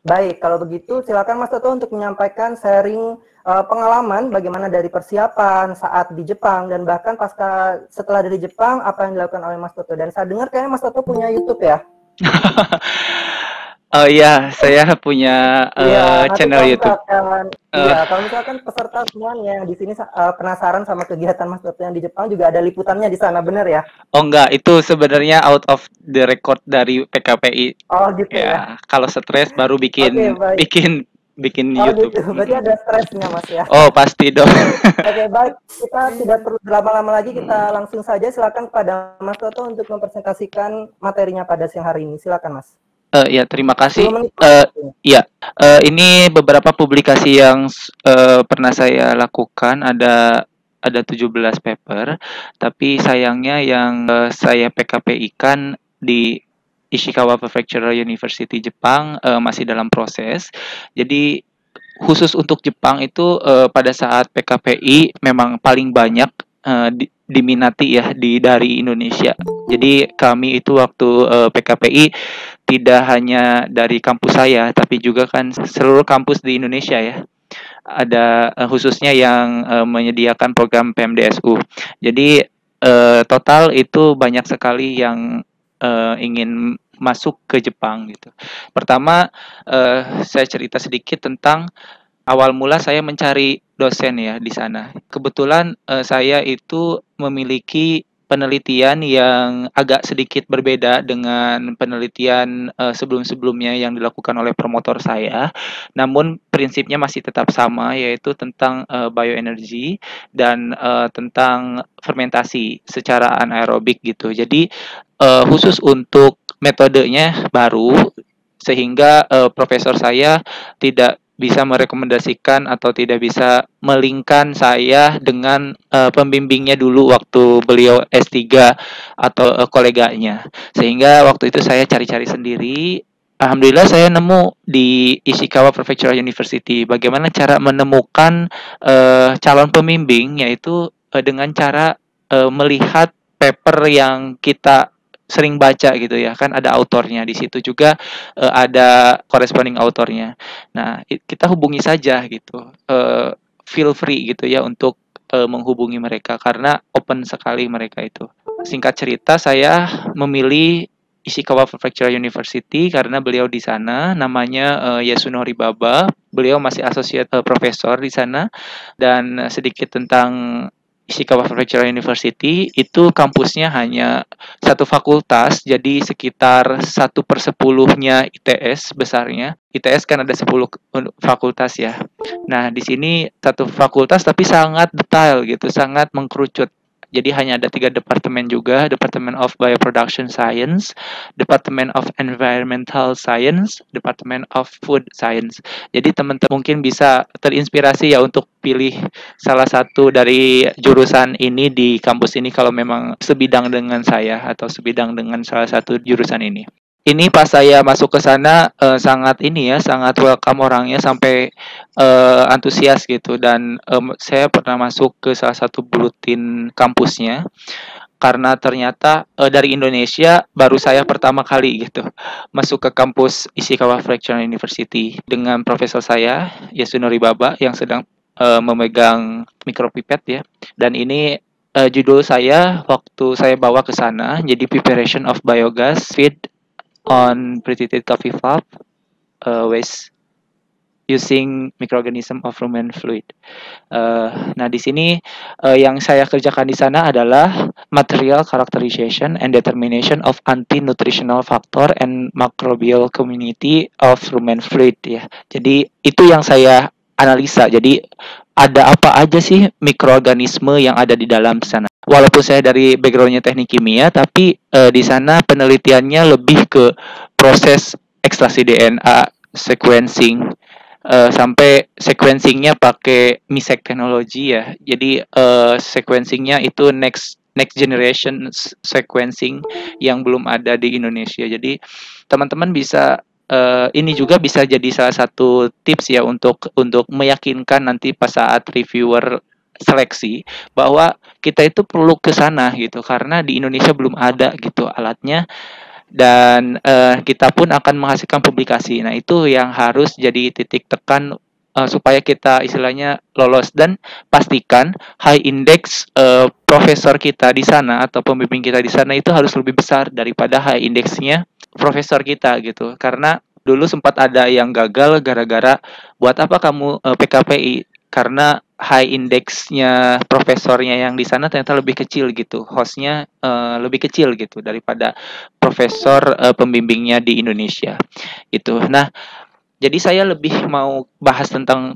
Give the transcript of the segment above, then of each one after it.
Baik, kalau begitu silakan Mas Toto untuk menyampaikan sharing pengalaman bagaimana dari persiapan saat di Jepang dan bahkan setelah dari Jepang apa yang dilakukan oleh Mas Toto. Dan saya dengar kayaknya Mas Toto punya YouTube ya? Oh iya, saya punya Iya, nanti channel kalau YouTube. misalkan Eh, kalau misalkan peserta semuanya yang di sini penasaran sama kegiatan Mas Toto yang di Jepang juga ada liputannya di sana, benar ya? oh enggak, itu sebenarnya out of the record dari PKPI. Oh gitu ya. Ya, kalau stres baru Oke, bikin baik. bikin bikin Oh YouTube. gitu. Berarti Mm-mm. ada stresnya Mas ya. Oh pasti dong. Oke, baik. Kita tidak perlu berlama-lama lagi, kita langsung saja silakan kepada Mas Toto untuk mempresentasikan materinya pada siang hari ini. Silakan, Mas. Ya terima 10 kasih. menit Mas Eh waktunya. ya, ini beberapa publikasi yang pernah saya lakukan, ada 17 paper, tapi sayangnya yang saya PKPI-kan di Ishikawa Prefectural University Jepang masih dalam proses. Jadi khusus untuk Jepang itu pada saat PKPI memang paling banyak diminati ya dari Indonesia. Jadi kami itu waktu PKPI tidak hanya dari kampus saya, tapi juga kan seluruh kampus di Indonesia ya. Ada khususnya yang menyediakan program PMDSU. Jadi total itu banyak sekali yang ingin masuk ke Jepang gitu. Pertama, saya cerita sedikit tentang awal mula saya mencari dosen ya di sana. Kebetulan saya itu memiliki penelitian yang agak sedikit berbeda dengan penelitian sebelum-sebelumnya yang dilakukan oleh promotor saya. Namun prinsipnya masih tetap sama, yaitu tentang bioenergi dan tentang fermentasi secara anaerobik gitu. Jadi khusus untuk metodenya baru, sehingga profesor saya tidak bisa merekomendasikan atau tidak bisa melingkan saya dengan pembimbingnya dulu waktu beliau S3 atau koleganya. Sehingga waktu itu saya cari-cari sendiri. Alhamdulillah saya nemu di Ishikawa Prefectural University bagaimana cara menemukan calon pembimbing, yaitu dengan cara melihat paper yang kita sering baca gitu ya, kan ada autornya di situ juga, ada corresponding autornya. Nah, kita hubungi saja gitu. Feel free gitu ya untuk menghubungi mereka karena open sekali mereka itu. Singkat cerita, saya memilih Ishikawa Prefectural University karena beliau di sana namanya Yasunori Baba. Beliau masih associate professor di sana. Dan sedikit tentang Ishikawa Prefectural University, itu kampusnya hanya satu fakultas, jadi sekitar 1/10-nya ITS besarnya. ITS kan ada 10 fakultas ya. Nah, di sini satu fakultas tapi sangat detail gitu, sangat mengkerucut. Jadi hanya ada 3 departemen juga, Department of Bioproduction Science, Department of Environmental Science, Department of Food Science. Jadi teman-teman mungkin bisa terinspirasi ya untuk pilih salah satu dari jurusan ini di kampus ini kalau memang sebidang dengan saya atau sebidang dengan salah satu jurusan ini. Ini pas saya masuk ke sana sangat ini ya, sangat welcome orangnya sampai antusias gitu, dan saya pernah masuk ke salah satu bulletin kampusnya karena ternyata dari Indonesia baru saya pertama kali gitu masuk ke kampus Ishikawa Fractional University dengan profesor saya Yasunori Baba yang sedang memegang mikropipet ya. Dan ini judul saya waktu saya bawa ke sana jadi Preparation of Biogas Feed on Pretreated Coffee Pulp Waste using microorganism of rumen fluid. Nah, di sini yang saya kerjakan di sana adalah material characterization and determination of anti-nutritional factor and microbial community of rumen fluid ya. Jadi itu yang saya analisa. Jadi ada apa aja sih mikroorganisme yang ada di dalam sana. Walaupun saya dari backgroundnya teknik kimia, tapi di sana penelitiannya lebih ke proses ekstraksi DNA, sequencing, sampai sequencingnya pakai MISEC teknologi ya. Jadi sequencingnya itu next next generation sequencing yang belum ada di Indonesia. Jadi teman-teman bisa ini juga bisa jadi salah satu tips ya untuk meyakinkan nanti pas saat reviewer seleksi bahwa kita itu perlu ke sana gitu karena di Indonesia belum ada gitu alatnya. dan kita pun akan menghasilkan publikasi. Nah, itu yang harus jadi titik tekan supaya kita istilahnya lolos, dan pastikan high index profesor kita di sana atau pembimbing kita di sana itu harus lebih besar daripada high indexnya profesor kita gitu. Karena dulu sempat ada yang gagal gara-gara buat apa kamu PKPI, karena high indexnya profesornya yang di sana ternyata lebih kecil gitu, hostnya lebih kecil gitu daripada profesor pembimbingnya di Indonesia gitu. Nah, jadi saya lebih mau bahas tentang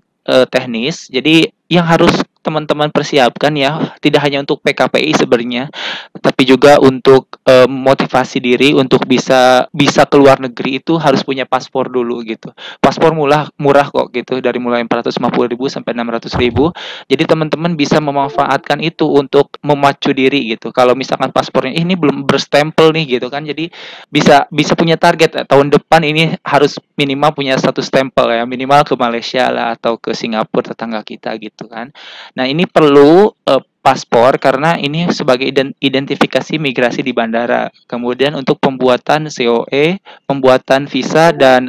teknis. Jadi yang harus teman-teman persiapkan ya, tidak hanya untuk PKPI sebenarnya, tapi juga untuk motivasi diri untuk bisa bisa keluar negeri itu harus punya paspor dulu gitu. Paspor murah murah kok gitu, dari mulai 450.000 sampai 600.000. Jadi teman-teman bisa memanfaatkan itu untuk memacu diri gitu. Kalau misalkan paspornya ini belum berstempel nih gitu kan, jadi bisa bisa punya target tahun depan ini harus minimal punya satu stempel ya, minimal ke Malaysia lah atau ke Singapura tetangga kita gitu kan. Nah, ini perlu paspor karena ini sebagai identifikasi migrasi di bandara. Kemudian untuk pembuatan COE, pembuatan visa, dan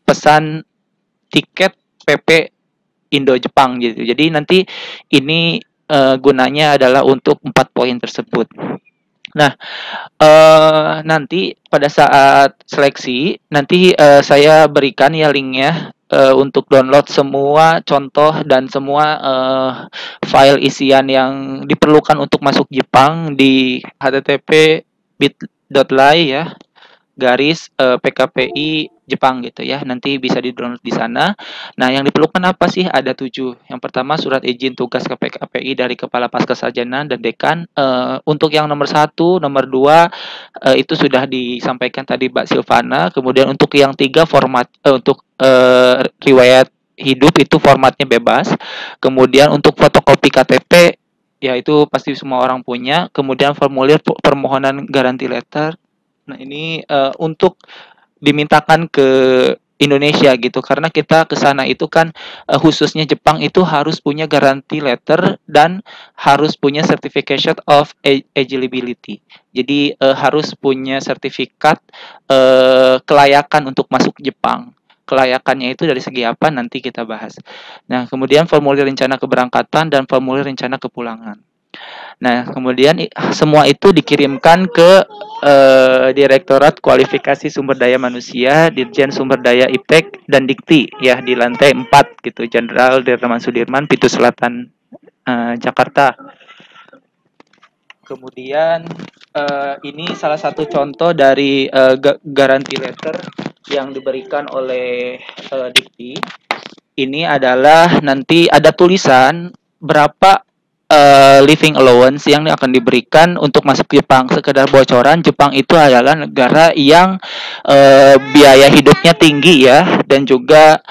pesan tiket PP Indo Jepang gitu. Jadi nanti ini gunanya adalah untuk 4 poin tersebut. Nah, nanti pada saat seleksi nanti saya berikan ya linknya untuk download semua contoh dan semua file isian yang diperlukan untuk masuk Jepang di http://bit.ly ya, garis PKPI Jepang gitu ya. Nanti bisa di-download di sana. Nah, yang diperlukan apa sih? Ada 7. Yang pertama, surat izin tugas ke PKPI dari Kepala Paskesarjana dan Dekan. Untuk yang nomor 1, nomor 2 itu sudah disampaikan tadi Mbak Silvana. Kemudian untuk yang 3 format untuk riwayat hidup itu formatnya bebas. Kemudian untuk fotokopi KTP ya itu pasti semua orang punya. Kemudian formulir permohonan garansi letter. Nah, ini untuk dimintakan ke Indonesia gitu, karena kita ke sana itu kan khususnya Jepang itu harus punya garansi letter dan harus punya certification of eligibility. Jadi harus punya sertifikat kelayakan untuk masuk Jepang. Kelayakannya itu dari segi apa nanti kita bahas. Nah, kemudian formulir rencana keberangkatan dan formulir rencana kepulangan. Nah, kemudian semua itu dikirimkan ke Direktorat Kualifikasi Sumber Daya Manusia, Dirjen Sumber Daya IPTEK dan Dikti ya, di lantai 4 gitu, Jenderal Sudirman Sudirman, Pintu Selatan Jakarta. Kemudian ini salah satu contoh dari garansi letter yang diberikan oleh Dikti. Ini adalah nanti ada tulisan berapa living allowance yang akan diberikan untuk masuk Jepang. Sekedar bocoran, Jepang itu adalah negara yang biaya hidupnya tinggi ya, dan juga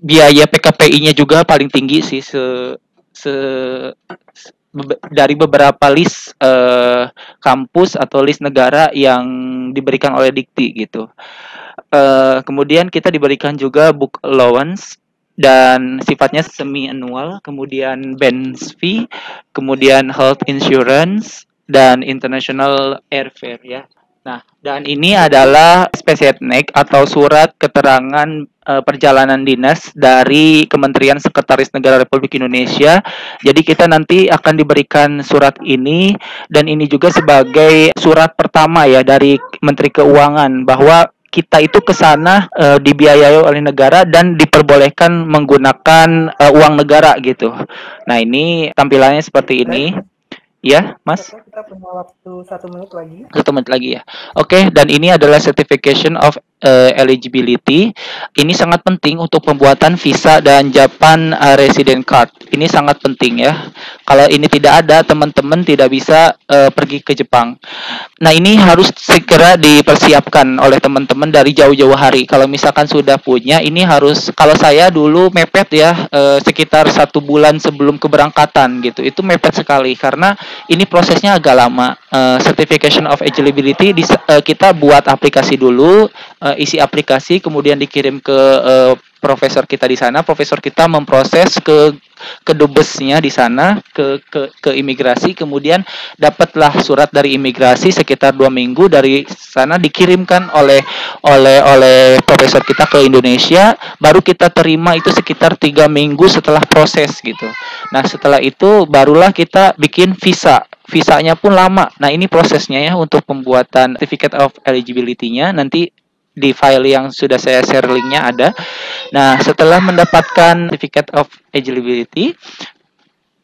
biaya PKPI-nya juga paling tinggi sih dari beberapa list kampus atau list negara yang diberikan oleh Dikti gitu. Kemudian kita diberikan juga book allowance dan sifatnya semi annual, kemudian benz fee, kemudian health insurance dan international airfare ya. Nah, dan ini adalah Spesietnek atau surat keterangan perjalanan dinas dari Kementerian Sekretaris Negara Republik Indonesia. Jadi kita nanti akan diberikan surat ini, dan ini juga sebagai surat pertama ya dari Menteri Keuangan bahwa kita itu ke sana dibiayai oleh negara dan diperbolehkan menggunakan uang negara gitu. Nah, ini tampilannya seperti ini. Ya, Mas? Kita punya waktu 1 menit lagi. 1 menit lagi ya. Oke, dan ini adalah certification of eligibility. Ini sangat penting untuk pembuatan visa dan Japan resident card. Ini sangat penting ya. Kalau ini tidak ada, teman-teman tidak bisa pergi ke Jepang. Nah, ini harus segera dipersiapkan oleh teman-teman dari jauh-jauh hari. Kalau misalkan sudah punya, ini harus, kalau saya dulu mepet ya, sekitar 1 bulan sebelum keberangkatan gitu. Itu mepet sekali karena ini prosesnya agak lama. Certification of eligibility kita buat aplikasi dulu, isi aplikasi, kemudian dikirim ke profesor kita di sana. Profesor kita memproses ke dubesnya di sana, ke imigrasi, kemudian dapatlah surat dari imigrasi sekitar 2 minggu. Dari sana dikirimkan oleh profesor kita ke Indonesia, baru kita terima itu sekitar 3 minggu setelah proses gitu. Nah setelah itu barulah kita bikin visa. Visanya pun lama. Nah ini prosesnya ya untuk pembuatan certificate of eligibility-nya, nanti di file yang sudah saya share linknya ada. Nah setelah mendapatkan certificate of eligibility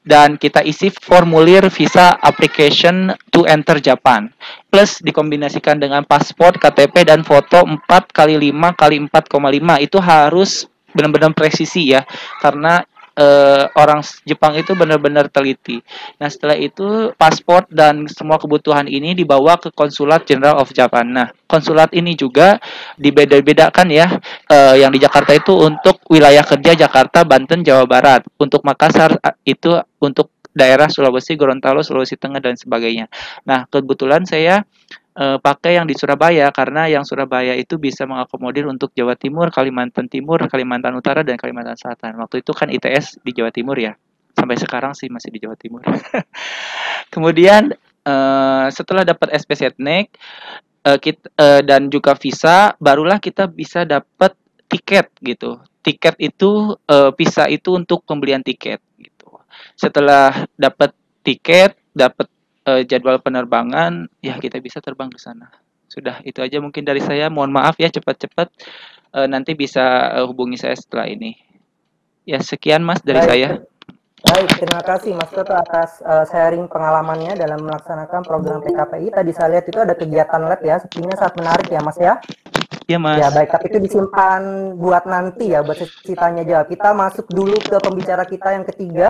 dan kita isi formulir visa application to enter Japan, plus dikombinasikan dengan paspor, KTP, dan foto 4x5x4,5, itu harus benar-benar presisi ya, karena orang Jepang itu benar-benar teliti. Nah setelah itu paspor dan semua kebutuhan ini dibawa ke Konsulat Jenderal of Japan. Nah konsulat ini juga dibeda-bedakan ya. Yang di Jakarta itu untuk wilayah kerja Jakarta, Banten, Jawa Barat. Untuk Makassar itu untuk daerah Sulawesi, Gorontalo, Sulawesi Tengah, dan sebagainya. Nah kebetulan saya pakai yang di Surabaya, karena yang Surabaya itu bisa mengakomodir untuk Jawa Timur, Kalimantan Timur, Kalimantan Utara, dan Kalimantan Selatan. Waktu itu kan ITS di Jawa Timur ya, sampai sekarang sih masih di Jawa Timur. Kemudian setelah dapat SPSetnek dan juga visa, barulah kita bisa dapat tiket gitu. Tiket itu visa itu untuk pembelian tiket gitu. Setelah dapat tiket, dapat jadwal penerbangan, ya kita bisa terbang ke sana. Sudah, itu aja mungkin dari saya. Mohon maaf ya cepat-cepat. Nanti bisa hubungi saya setelah ini. Ya sekian Mas dari saya. Baik, terima kasih Mas Toto atas sharing pengalamannya dalam melaksanakan program PKPI. Tadi saya lihat itu ada kegiatan lab ya, sepertinya sangat menarik ya Mas ya. Iya Mas. Ya baik, tapi itu disimpan buat nanti ya, buat sesi tanya jawab. Kita masuk dulu ke pembicara kita yang ketiga.